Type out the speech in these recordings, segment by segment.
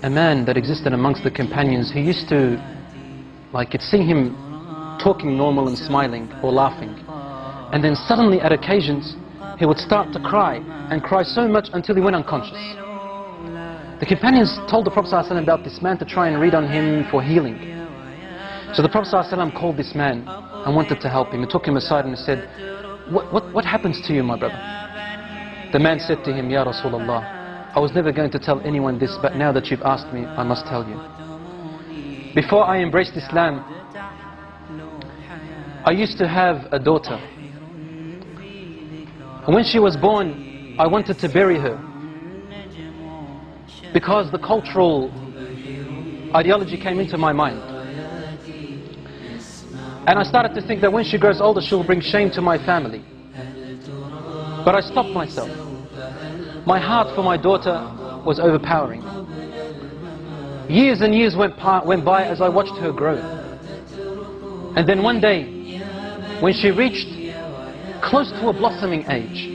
a man that existed amongst the companions. He used to, like, you'd see him talking normal and smiling or laughing, and then suddenly at occasions he would start to cry, and cry so much until he went unconscious. The companions told the Prophet ﷺ about this man to try and read on him for healing. So the Prophet ﷺ called this man and wanted to help him. He took him aside and he said, what happens to you, my brother? The man said to him, Ya Rasulullah, I was never going to tell anyone this, but now that you've asked me, I must tell you. Before I embraced Islam, I used to have a daughter. And when she was born, I wanted to bury her, because the cultural ideology came into my mind. And I started to think that when she grows older, she will bring shame to my family. But I stopped myself. My heart for my daughter was overpowering. Years and years went by as I watched her grow. And then one day, when she reached close to a blossoming age,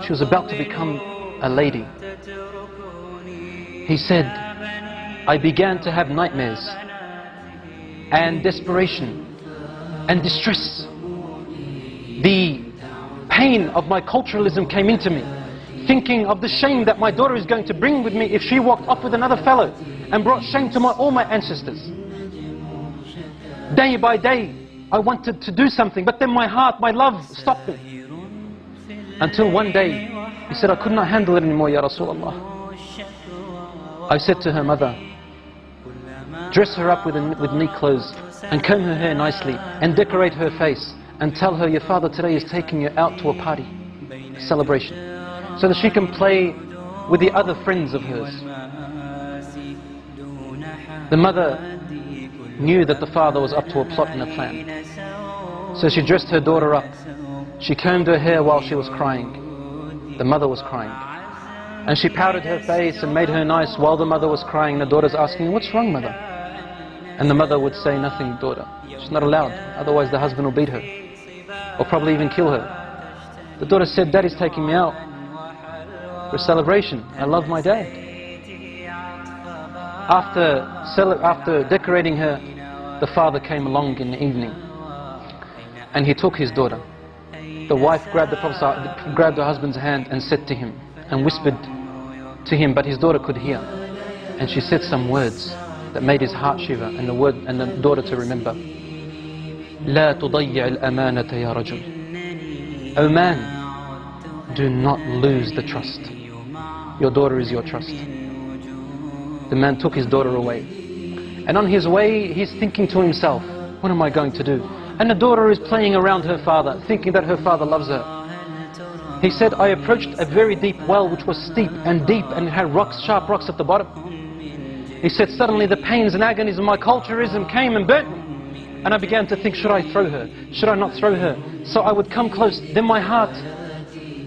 she was about to become a lady. He said, I began to have nightmares and desperation and distress. The pain of my culturalism came into me, thinking of the shame that my daughter is going to bring with me if she walked off with another fellow and brought shame to all my ancestors. Day by day, I wanted to do something, but then my heart, my love stopped me. Until one day, he said, I could not handle it anymore, Ya Rasulullah. I said to her mother, dress her up with neat clothes and comb her hair nicely and decorate her face and tell her your father today is taking you out to a party, a celebration, so that she can play with the other friends of hers. The mother knew that the father was up to a plot and a plan. So she dressed her daughter up. She combed her hair while she was crying. The mother was crying. And she powdered her face and made her nice while the mother was crying. The daughter's asking, what's wrong, mother? And the mother would say, nothing, daughter. She's not allowed, otherwise the husband will beat her, or probably even kill her. The daughter said, Daddy's taking me out for a celebration. I love my dad. After decorating her, the father came along in the evening and he took his daughter. The wife grabbed her husband's hand and said to him and whispered to him, but his daughter could hear, and she said some words that made his heart shiver, and the daughter to remember. لا تضيع الأمانة يا رجل. O man, do not lose the trust. Your daughter is your trust. The man took his daughter away, and on his way he's thinking to himself, what am I going to do? And the daughter is playing around her father, thinking that her father loves her. He said, I approached a very deep well which was steep and deep and had rocks, sharp rocks at the bottom. He said, suddenly the pains and agonies of my culturalism came and burnt me. And I began to think, should I throw her? Should I not throw her? So I would come close, then my heart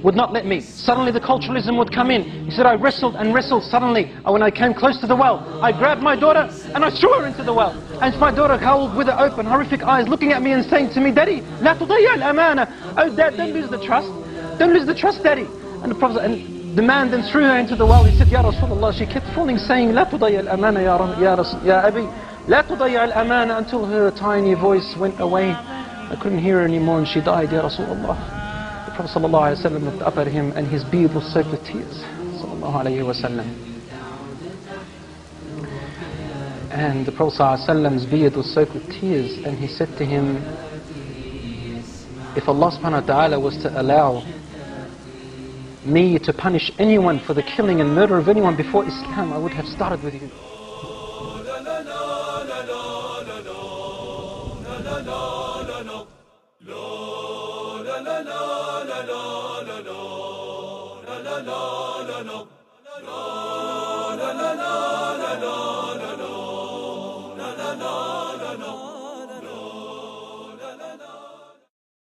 would not let me. Suddenly the culturalism would come in. He said, I wrestled and wrestled. Suddenly, when I came close to the well, I grabbed my daughter and I threw her into the well. And my daughter howled with her open, horrific eyes, looking at me and saying to me, Daddy, لا تضيع الأمانة. Oh Dad, don't lose the trust. Don't lose the trust, Daddy. And the man then threw her into the well. He said, Ya Rasulullah. She kept falling, saying, لا تضيع الأمانة يا أبي, لا تضيع الأمانة, until her tiny voice went away. I couldn't hear her anymore and she died, Ya Rasulullah. The Prophet ﷺ looked up at him and his beard was soaked with tears. And the Prophet ﷺ's beard was soaked with tears, and he said to him, if Allah subhanahu wa ta'ala was to allow me to punish anyone for the killing and murder of anyone before Islam, I would have started with you. La